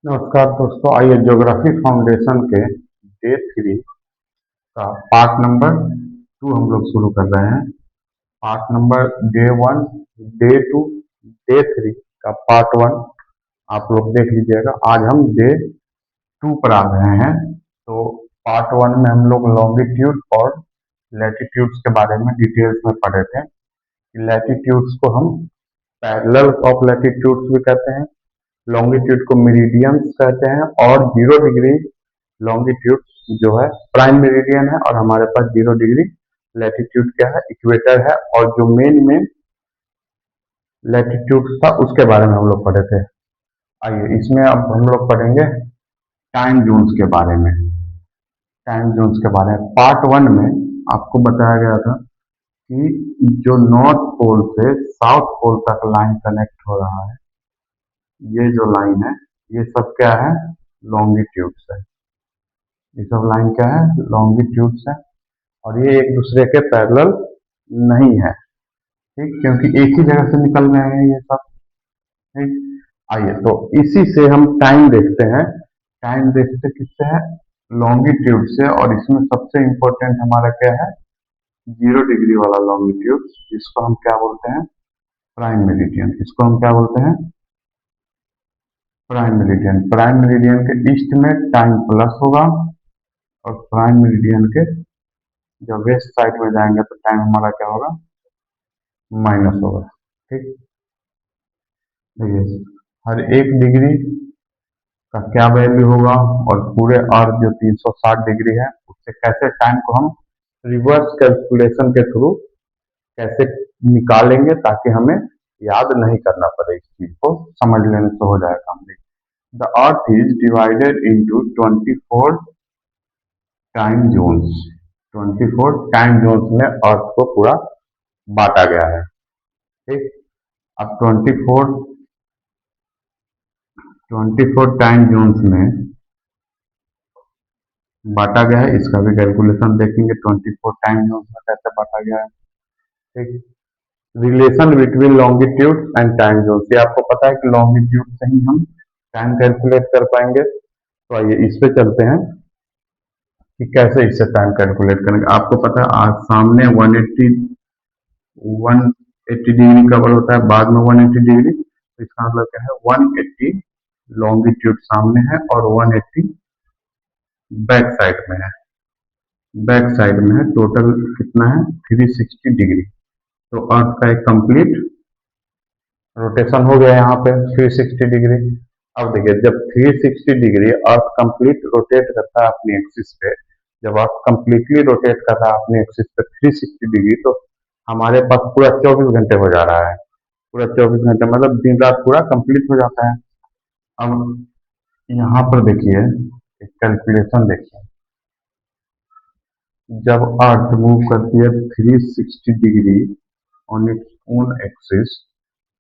नमस्कार दोस्तों, आइए ज्योग्राफी फाउंडेशन के डे 3 का पार्ट नंबर 2 हम लोग शुरू कर रहे हैं। Part number day 1, day 2, day 3 का पार्ट 1 आप लोग देख लीजिएगा। आज हम डे 2 पर आ गए हैं। तो पार्ट 1 में हम लोग लॉन्गिट्यूड और लैटिट्यूड्स के बारे में डिटेल्स में पढ़े थे। लैटिट्यूड्स को हम पैरेलल ऑफ लैटिट्यूड्स भी कहते हैं, लॉन्गिट्यूड को मेरिडियंस कहते हैं, और 0 डिग्री लॉन्गिट्यूड जो है प्राइम मेरिडियन है, और हमारे पास 0 डिग्री लैटिट्यूड क्या है, इक्वेटर है। और जो मेन में लैटिट्यूड था उसके बारे में हम लोग पढ़े थे। आइए इसमें अब हम लोग पढ़ेंगे टाइम जोन्स के बारे में। टाइम जोन्स के बारे में पार्ट 1 में आपको बताया गया था कि जो नॉर्थ पोल से साउथ पोल तक लाइन कनेक्ट हो रहा है, ये जो लाइन है ये सब क्या है, लॉन्गिट्यूड्स है। ये सब लाइन क्या है, लॉन्गिट्यूड्स है, और ये एक दूसरे के पैरेलल नहीं है, ठीक, क्योंकि एक ही जगह से निकल रहे हैं ये सब, ठीक। आइए तो इसी से हम टाइम देखते हैं। टाइम देखते किससे है, लॉन्गिट्यूड से, और इसमें सबसे इंपॉर्टेंट हमारा क्या है, 0 डिग्री वाला लॉन्गिट्यूड, जिसको हम क्या बोलते हैं, प्राइम मेरिडियन। इसको हम क्या बोलते हैं, प्राइम मेरिडियन। प्राइम मेरिडियन के ईस्ट में टाइम प्लस होगा, और प्राइम मेरिडियन के जब वेस्ट साइड में जाएंगे तो टाइम हमारा क्या होगा, माइनस होगा, ठीक। देखिए हर 1 डिग्री का क्या वैल्यू होगा, और पूरे अर्थ जो 360 डिग्री है उससे कैसे टाइम को हम रिवर्स कैलकुलेशन के थ्रू कैसे निकालेंगे, ताकि हमें याद नहीं करना पड़े, इस चीज को समझ लेने से हो जाएगा हम। The earth is divided into 24 time zones. 24 time zones में अर्थ को पूरा बांटा गया है, ठीक। अब 24 टाइम जोन्स में बांटा गया है, इसका भी कैलकुलेशन देखेंगे 24 टाइम जोन्स में कैसे बांटा गया है, ठीक। Relation between longitude and time zones, ये आपको पता है कि लॉन्गिट्यूड से ही हम टाइम कैलकुलेट कर पाएंगे। तो आइए इस पे चलते हैं कि कैसे इससे टाइम कैलकुलेट करेंगे। आपको पता है आज सामने 180 डिग्री कवर होता है, बाद में 180 डिग्री, तो इसका मतलब क्या है, 180 लॉन्गिट्यूड सामने है और 180 बैक साइड में है। बैक साइड में है, टोटल कितना है, 360 डिग्री। तो अर्थ का एक कंप्लीट रोटेशन हो गया यहाँ पे 360 डिग्री। अब देखिए जब 360 डिग्री अर्थ कंप्लीट रोटेट करता है अपनी एक्सिस पे, जब अर्थ कंप्लीटली रोटेट कर रहा है अपनी एक्सिस पे 360 डिग्री, तो हमारे पास पूरा 24 घंटे हो जा रहा है। पूरा 24 घंटे मतलब दिन रात पूरा कंप्लीट हो जाता है। अब यहाँ पर देखिए एक कैलकुलेशन देखिए, जब अर्थ मूव करती है 360 degree on its own axis,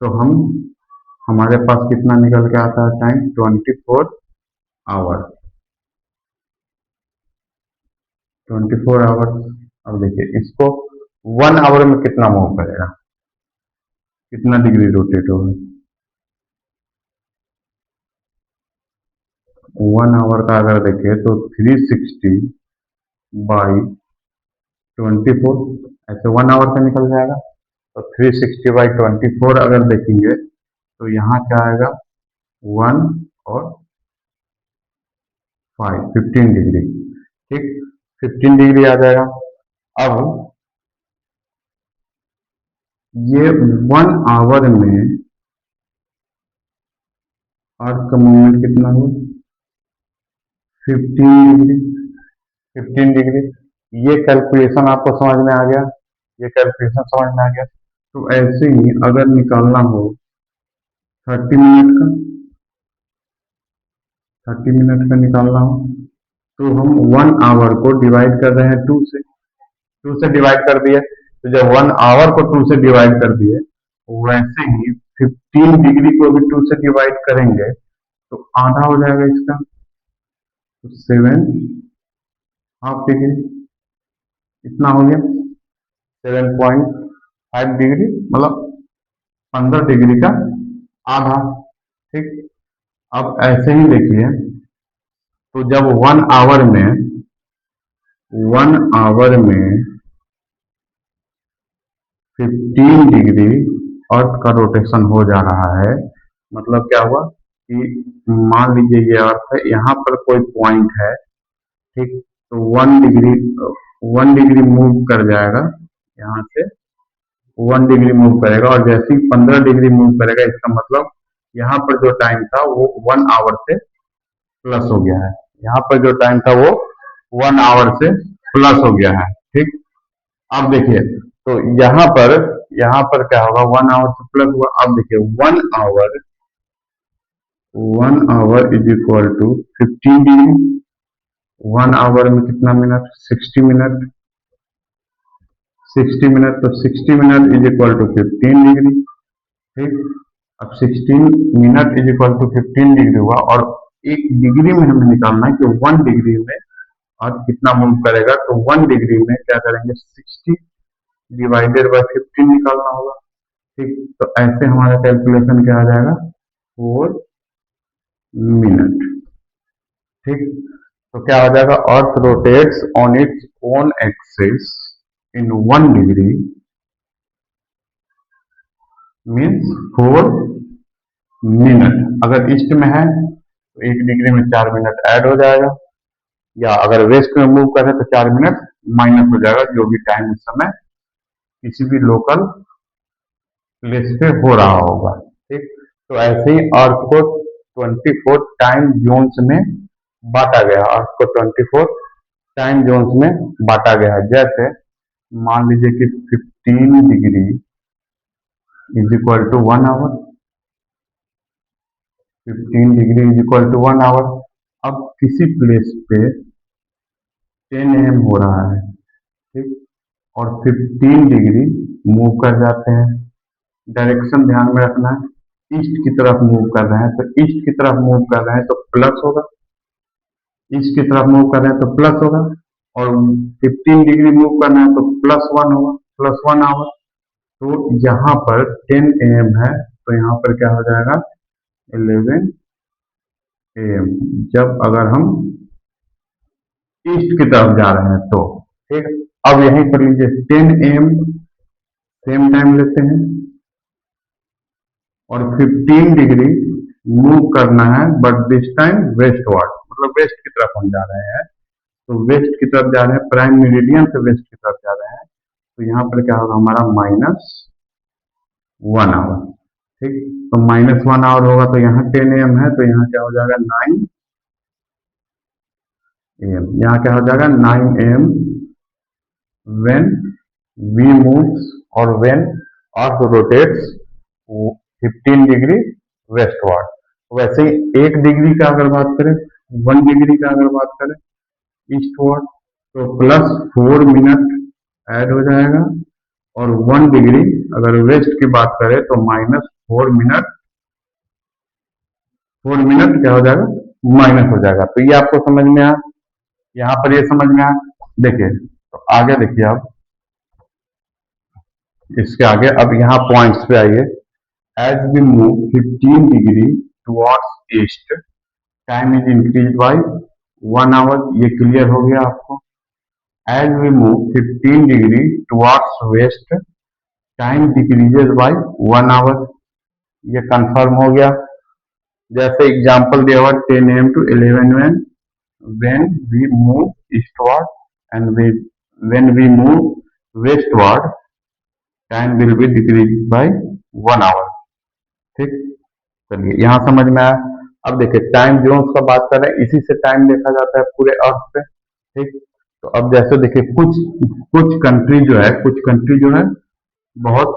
तो हमारे पास कितना निकल के आता है टाइम, 24 आवर। 24 आवर। अब देखिए इसको 1 आवर में कितना मूव करेगा, कितना डिग्री रोटेट होगा। 1 आवर का अगर देखें तो 360/24, ऐसे 1 आवर का निकल जाएगा। तो 360/24 अगर देखेंगे तो यहाँ क्या आएगा, 1 और 5 15 डिग्री, ठीक, 15 डिग्री आ जाएगा। अब ये 1 आवर में अर्थ का मूवमेंट कितना हुआ, 15 डिग्री। 15 डिग्री, ये कैलकुलेशन आपको समझ में आ गया, ये कैलकुलेशन समझ में आ गया। तो ऐसे ही अगर निकालना हो 30 मिनट का, 30 मिनट का निकालना हो, तो हम 1 आवर को डिवाइड कर रहे हैं 2 से डिवाइड कर दिए। तो जब 1 आवर को 2 से डिवाइड कर दिए, वैसे ही 15 डिग्री को भी 2 से डिवाइड करेंगे तो आधा हो जाएगा इसका, तो 7 हाफ डिग्री, इतना हो गया 7.5 डिग्री, मतलब 15 डिग्री का आधा, ठीक। अब ऐसे ही देखिए, तो जब 1 आवर में 15 डिग्री अर्थ का रोटेशन हो जा रहा है, मतलब क्या हुआ कि मान लीजिए ये अर्थ है, यहाँ पर कोई पॉइंट है, ठीक, तो 1 डिग्री मूव कर जाएगा, यहाँ से 1 डिग्री मूव करेगा, और जैसे ही 15 डिग्री मूव करेगा, इसका मतलब यहाँ पर जो टाइम था वो 1 आवर से प्लस हो गया है। यहाँ पर जो टाइम था वो 1 आवर से प्लस हो गया है, ठीक। अब देखिए, तो यहाँ पर क्या होगा, 1 आवर से प्लस हुआ। अब देखिए, 1 hour is equal to 15 degree. 1 hour में कितना मिनट, 60 मिनट। 60 मिनट, तो 60 minute is equal to 15 degree, ठीक। अब 16 minute is equal to 15 degree हुआ, और 1 डिग्री में हमें निकालना है कि 1 डिग्री में अर्थ कितना मूव करेगा, तो 1 डिग्री में क्या करेंगे, 60 डिवाइडेड बाय 15 निकालना होगा, ठीक। तो ऐसे हमारा कैलकुलेशन क्या आ जाएगा, 4 मिनट, ठीक। तो क्या हो जाएगा, अर्थ rotates on its own axis in 1 degree means 4 minute. अगर ईस्ट में है तो 1 डिग्री में 4 मिनट ऐड हो जाएगा, या अगर वेस्ट में मूव कर रहे तो 4 मिनट माइनस हो जाएगा, जो भी टाइम उस समय किसी भी लोकल प्लेस पे हो रहा होगा, ठीक। तो ऐसे ही अर्थ को 24 टाइम जोन्स में बांटा गया, अर्थ को 24 टाइम जोन्स में बांटा गया है। जैसे मान लीजिए कि 15 degree is equal to 1 hour, 15 degree is equal to 1 hour. अब किसी प्लेस पे 10 AM हो रहा है, ठीक, और 15 डिग्री मूव कर जाते हैं। डायरेक्शन ध्यान में रखना है, ईस्ट की तरफ मूव कर रहे हैं, तो ईस्ट की तरफ मूव कर रहे हैं तो प्लस होगा, ईस्ट की तरफ मूव कर रहे हैं तो प्लस होगा, और 15 डिग्री मूव करना है तो +1 होगा, +1 आवर। तो यहाँ पर 10 AM है, तो यहाँ पर क्या हो जाएगा, 11 AM, जब अगर हम ईस्ट की तरफ जा रहे हैं तो, ठीक। अब यहीं पर लीजिए 10 AM सेम टाइम लेते हैं, और 15 डिग्री मूव करना है, but this time westward, मतलब वेस्ट की तरफ हम जा रहे हैं, तो वेस्ट की तरफ जा रहे हैं, प्राइम मेरिडियन से वेस्ट की तरफ जा रहे हैं, तो यहाँ पर क्या होगा हमारा -1 आवर, ठीक। तो -1 आवर होगा, तो यहाँ 10 AM है, तो यहाँ क्या हो जाएगा 9 AM, यहाँ क्या हो जाएगा 9 AM when we moves और when earth rotates 15 degree westward. वैसे ही 1 डिग्री का अगर बात करें, 1 डिग्री का अगर बात करें ईस्टवर्ड, तो +4 मिनट ऐड हो जाएगा, और 1 डिग्री अगर वेस्ट की बात करें तो -4 मिनट, 4 मिनट क्या हो जाएगा, माइनस हो जाएगा। तो ये आपको समझ में आया, यहाँ पर ये समझ में आया। देखिए, तो आगे देखिए, अब इसके आगे अब यहाँ पॉइंट्स पे आइए। As we move 15 degree towards east, time is increase by 1 hour, ये क्लियर हो गया आपको। As we move 15 degree towards west, time decreases by 1 hour, ये कंफर्म हो गया। जैसे एग्जांपल दिया हुआ 10 AM to 11 AM when we move eastward, and when we move westward, time will be decrease by 1 hour, ठीक। चलिए, यहाँ समझ में आया। अब देखिए, टाइम जोन्स का बात कर रहे हैं, इसी से टाइम देखा जाता है पूरे अर्थ पे, ठीक। तो अब जैसे देखिए, कुछ कंट्री जो है बहुत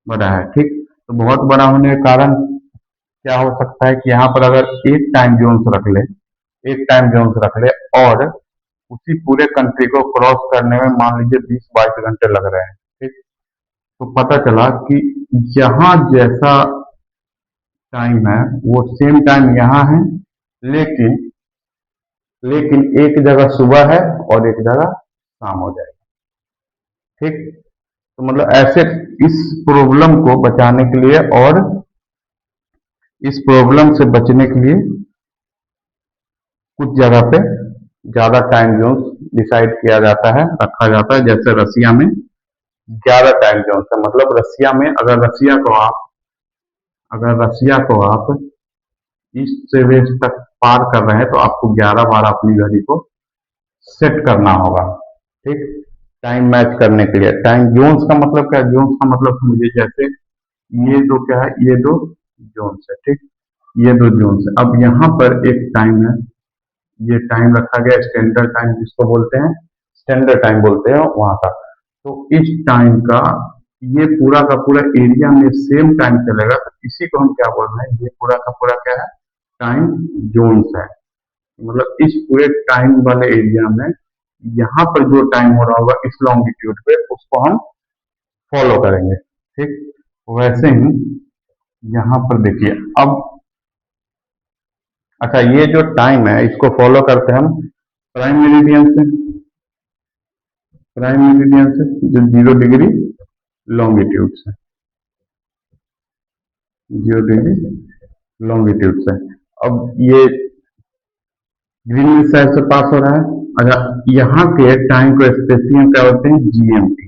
बड़ा है, ठीक। तो बहुत बड़ा होने के कारण क्या हो सकता है कि यहाँ पर अगर एक टाइम जोन्स रख ले, और उसी पूरे कंट्री को क्रॉस करने में मान लीजिए 20-22 घंटे लग रहे हैं, ठीक। तो पता चला कि यहाँ जैसा टाइम है वो सेम टाइम यहाँ है, लेकिन लेकिन एक जगह सुबह है और एक जगह शाम हो जाएगी, ठीक। तो मतलब ऐसे इस प्रॉब्लम को बचाने के लिए और इस प्रॉब्लम से बचने के लिए कुछ जगह पे ज्यादा टाइम जोन डिसाइड किया जाता है, रखा जाता है। जैसे रसिया में 11 टाइम जोन है, मतलब रसिया में अगर रसिया को आप ईस्ट से वेस्ट तक पार कर रहे हैं तो आपको 11 बार अपनी घड़ी को सेट करना होगा, ठीक, टाइम मैच करने के लिए। टाइम जोन्स का मतलब क्या है? जोन्स का मतलब समझिए, जैसे ये दो क्या है, ये दो जोन्स है, ठीक, ये दो जोन्स है। अब यहाँ पर एक टाइम है, ये टाइम रखा गया स्टैंडर्ड टाइम, जिसको बोलते हैं स्टैंडर्ड टाइम बोलते हैं वहां का। तो इस टाइम का ये पूरा का पूरा एरिया में सेम टाइम चलेगा, तो इसी को हम क्या बोल रहे हैं, ये पूरा का पूरा क्या है, टाइम जोन्स है। मतलब इस पूरे टाइम वाले एरिया में यहाँ पर जो टाइम हो रहा होगा इस लॉन्गिट्यूड पे, उसको हम फॉलो करेंगे, ठीक। वैसे ही यहाँ पर देखिए अब, अच्छा ये जो टाइम है इसको फॉलो करते हैं हम प्राइम मेरिडियन से, जो 0 डिग्री लॉन्गिट्यूड से, 0 डिग्री लॉन्गिट्यूड से। अब ये ग्रीन साइड से पास हो रहा है। अच्छा, यहाँ के टाइम को स्पेसिफिक क्या बोलते हैं, जीएमटी।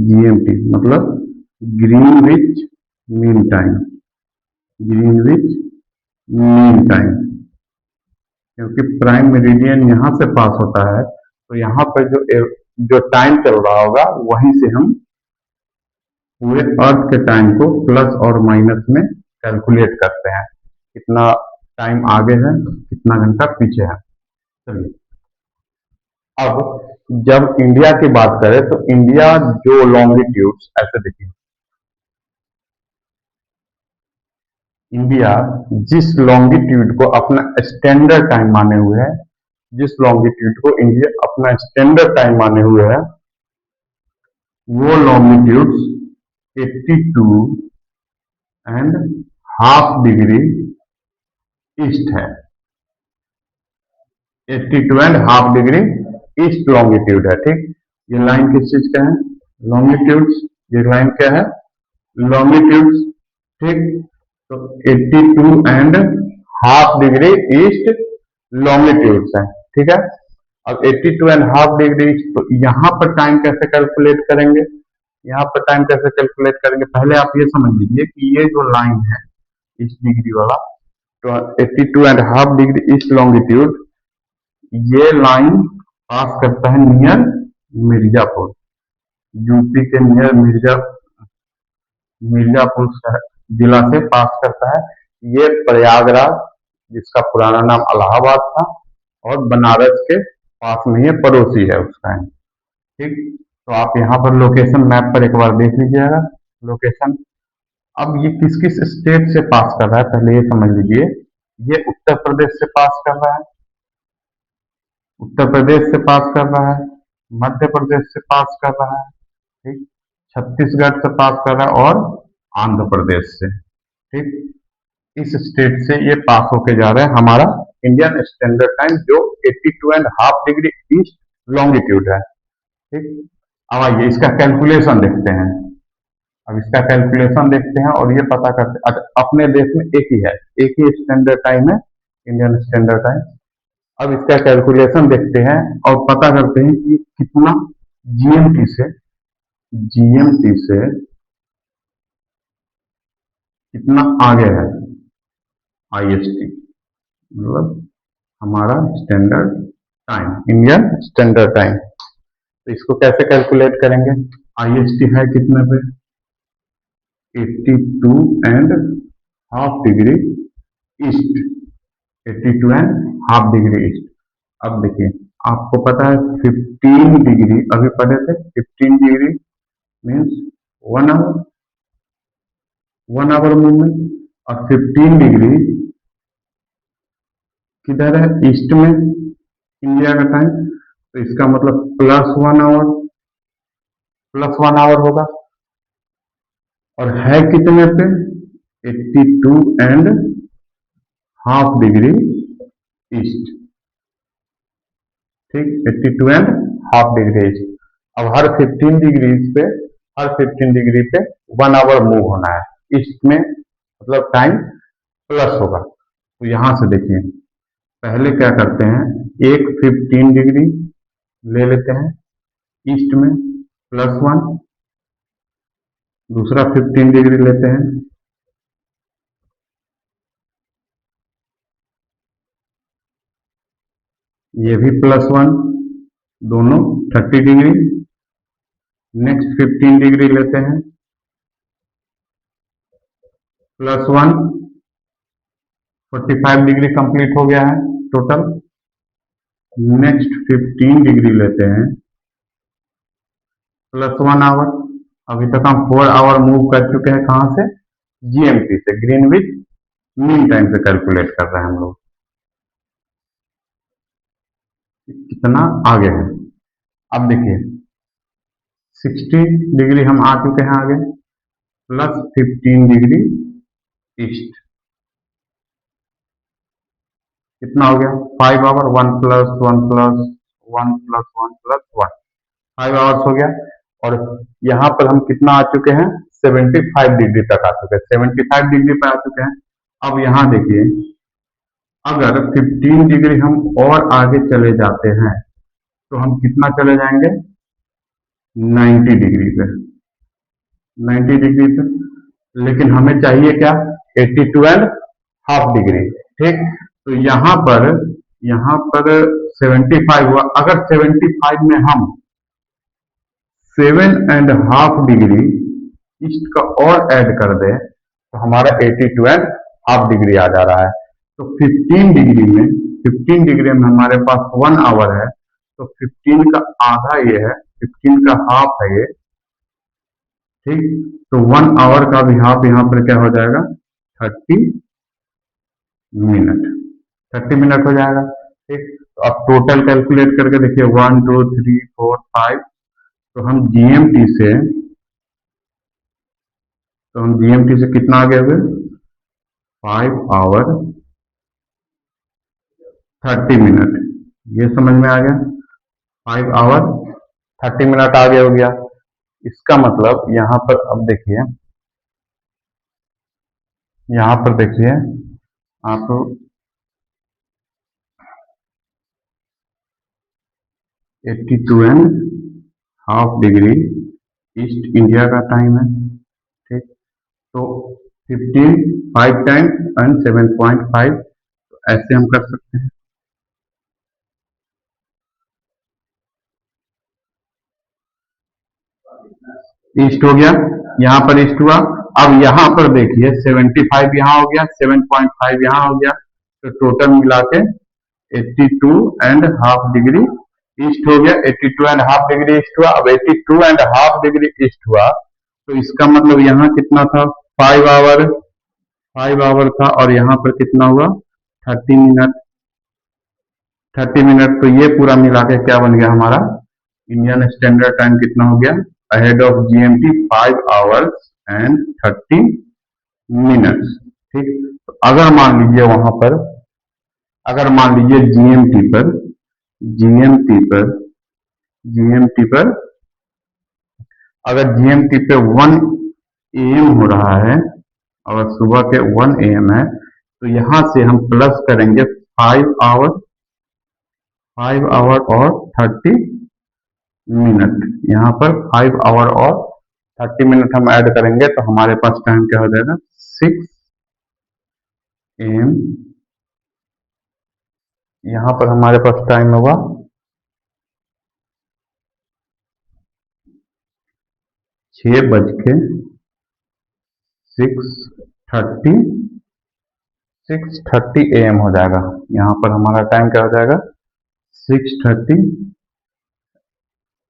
जीएमटी मतलब Greenwich mean time, Greenwich mean time. क्योंकि प्राइम मेरिडियन यहाँ से पास होता है, तो यहाँ पर जो टाइम चल रहा होगा वहीं से हम पूरे अर्थ के टाइम को प्लस और माइनस में कैलकुलेट करते हैं, कितना टाइम आगे है, कितना घंटा पीछे है। चलिए, अब जब इंडिया की बात करें तो इंडिया जो लॉन्गिट्यूड्स, ऐसे देखिए, इंडिया जिस लॉन्गिट्यूड को अपना स्टैंडर्ड टाइम माने हुए है, जिस लॉन्गिट्यूड को इंडिया अपना स्टैंडर्ड टाइम माने हुए है, वो longitudes 82 and half degree east है। 82 and half degree east longitude है, ठीक। ये लाइन किस चीज का है, लॉन्गिट्यूड्स। ये लाइन क्या है, लॉन्गिट्यूड्स, ठीक। तो 82 and half degree east longitudes है, ठीक है। अब 82 एंड हाफ डिग्री ईस्ट, तो यहाँ पर टाइम कैसे कैलकुलेट करेंगे, यहाँ पर टाइम कैसे कैलकुलेट करेंगे, पहले आप ये समझ लीजिए कि ये जो लाइन है ईस्ट डिग्री वाला, तो 82 and half degree east longitude, ये लाइन पास करता है नियर मिर्जापुर, यूपी के नियर मिर्जापुर जिला से पास करता है। ये प्रयागराज, जिसका पुराना नाम इलाहाबाद था, और बनारस के पास में ये पड़ोसी है उसका, ठीक। तो आप यहाँ पर लोकेशन मैप पर एक बार देख लीजिएगा लोकेशन। अब ये किस किस स्टेट से पास कर रहा है पहले ये समझ लीजिए। ये उत्तर प्रदेश से पास कर रहा है, उत्तर प्रदेश से पास कर रहा है, मध्य प्रदेश से पास कर रहा है, ठीक, छत्तीसगढ़ से पास कर रहा है, और आंध्र प्रदेश से, ठीक। इस स्टेट से ये पास होके जा रहा है हमारा इंडियन स्टैंडर्ड टाइम, जो 82 and half degree east longitude है, ठीक। अब आइए इसका कैलकुलेशन देखते हैं। अब इसका कैलकुलेशन देखते हैं और ये पता करते हैं, अच्छा अपने देश में एक ही स्टैंडर्ड टाइम है, इंडियन स्टैंडर्ड टाइम। अब इसका कैलकुलेशन देखते हैं और पता करते हैं कि कितना जीएमटी से जीएमटी से कितना आगे है आईएसटी, मतलब हमारा standard time, Indian standard time. तो इसको कैसे कैलकुलेट करेंगे, आईएसटी है कितने पे, 82 and half degree east, 82 and half degree east. अब देखिए आपको पता है 15 डिग्री अभी पढ़े थे, 15 degree means 1 hour, 1 hour movement. और 15 डिग्री किधर है, ईस्ट में इंडिया का टाइम, तो इसका मतलब +1 आवर, +1 आवर होगा। और है कितने पे, 82 एंड हाफ डिग्री ईस्ट, ठीक, 82 एंड हाफ डिग्री ईस्ट। अब हर 15 डिग्री पे 1 आवर मूव होना है ईस्ट में मतलब टाइम प्लस होगा। तो यहां से देखिए, पहले क्या करते हैं, एक 15 डिग्री ले लेते हैं ईस्ट में, +1। दूसरा 15 डिग्री लेते हैं, ये भी +1, दोनों 30 डिग्री। नेक्स्ट 15 डिग्री लेते हैं, +1, 45 डिग्री कंप्लीट हो गया है टोटल। नेक्स्ट 15 डिग्री लेते हैं, +1 आवर। अभी तक हम 4 आवर मूव कर चुके हैं, कहां से, जीएमटी से, ग्रीनविच मीन टाइम से कैलकुलेट कर रहे हैं हम लोग, कितना आगे है। अब देखिए 60 डिग्री हम आ चुके हैं आगे, +15 डिग्री ईस्ट, कितना हो गया, 5 आवर, 1+1+1+1+1, 5 आवर्स हो गया। और यहाँ पर हम कितना आ चुके हैं, 75 डिग्री तक आ चुके हैं, 75 डिग्री पर आ चुके हैं। अब यहाँ देखिए, अगर 15 डिग्री हम और आगे चले जाते हैं तो हम कितना चले जाएंगे, 90 डिग्री पे, 90 डिग्री पे। लेकिन हमें चाहिए क्या, 82.5 डिग्री। ठीक, तो यहाँ पर 75 हुआ। अगर 75 में हम 7.5 डिग्री ईस्ट का और ऐड कर दें तो हमारा 82.5 डिग्री आ जा रहा है। तो 15 डिग्री में हमारे पास 1 आवर है, तो 15 का आधा ये है, 15 का हाफ है ये। ठीक, तो 1 आवर का भी हाफ यहाँ पर क्या हो जाएगा, 30 मिनट, 30 मिनट हो जाएगा। ठीक, तो अब टोटल कैलकुलेट करके देखिए, 1 2 3 4 5। तो हम जीएमटी से कितना आगे हुए, 5 आवर 30 मिनट, ये समझ में आ गया, 5 आवर 30 मिनट आगे हो गया। इसका मतलब यहाँ पर अब देखिए, यहाँ पर देखिए आप 82.5 डिग्री ईस्ट इंडिया का टाइम है। ठीक, तो 15, 5 टाइम्स एंड 7.5, तो ऐसे हम कर सकते हैं। ईस्ट हो गया, यहाँ पर ईस्ट हुआ। अब यहाँ पर देखिए 75 यहाँ हो गया, 7.5 यहाँ हो गया, तो टोटल मिला के 82.5 डिग्री ईस्ट हो गया। 82.5 डिग्री ईस्ट हुआ। अब 82.5 डिग्री ईस्ट हुआ, तो इसका मतलब यहाँ कितना था, 5 आवर, 5 आवर था, और यहाँ पर कितना हुआ, 30 मिनट, 30 मिनट। तो ये पूरा मिला के क्या बन गया हमारा, इंडियन स्टैंडर्ड टाइम कितना हो गया, ahead of GMT 5 hours and 30 minutes. ठीक, तो अगर मान लीजिए वहां पर, अगर मान लीजिए जीएमटी पर अगर जीएमटी पे 1 AM हो रहा है, और सुबह के 1 AM है, तो यहां से हम प्लस करेंगे 5 आवर, 5 आवर और 30 मिनट। यहाँ पर 5 आवर और 30 मिनट हम ऐड करेंगे, तो हमारे पास टाइम क्या हो जाएगा, 6 AM। यहाँ पर हमारे पास टाइम होगा 6:06:30, 6:30 AM हो जाएगा। यहाँ पर हमारा टाइम क्या हो जाएगा, 6:30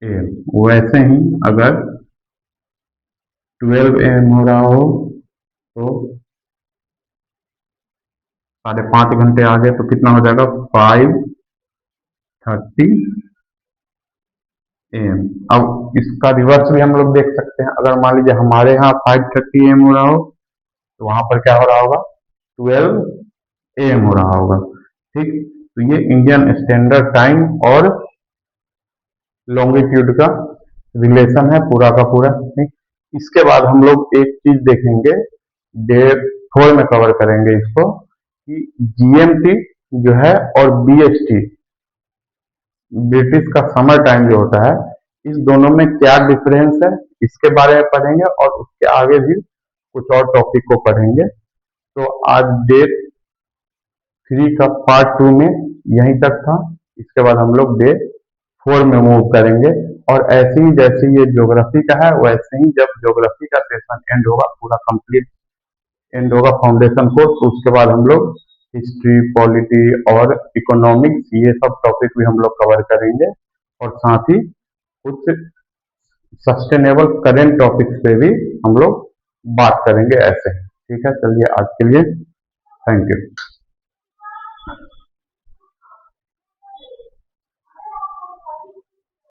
AM। वैसे ही अगर 12 AM हो रहा हो तो 5.5 घंटे आगे, तो कितना हो जाएगा, 5:30 AM। अब इसका रिवर्स भी हम लोग देख सकते हैं। अगर मान लीजिए हमारे यहाँ 5:30 AM हो रहा हो, तो वहां पर क्या हो रहा होगा, 12 AM हो रहा होगा। ठीक, तो ये इंडियन स्टैंडर्ड टाइम और लॉन्गिट्यूड का रिलेशन है पूरा का पूरा। ठीक, इसके बाद हम लोग एक चीज देखेंगे, डे 4 में कवर करेंगे इसको कि जीएमटी जो है और बीएसटी, ब्रिटिश का समर टाइम जो होता है, इस दोनों में क्या डिफरेंस है, इसके बारे में पढ़ेंगे और उसके आगे भी कुछ और टॉपिक को पढ़ेंगे। तो आज डे 3 का पार्ट 2 में यहीं तक था। इसके बाद हम लोग डे 4 में मूव करेंगे और ऐसे ही जैसे ये ज्योग्राफी का है वैसे ही जब ज्योग्राफी का सेशन एंड होगा, पूरा कंप्लीट एंड होगा फाउंडेशन कोर्स, तो उसके बाद हम लोग हिस्ट्री, पॉलिटी और इकोनॉमिक्स ये सब टॉपिक भी हम लोग कवर करेंगे और साथ ही कुछ सस्टेनेबल करेंट टॉपिक्स पे भी हम लोग बात करेंगे ऐसे। ठीक है, चलिए आज के लिए थैंक यू।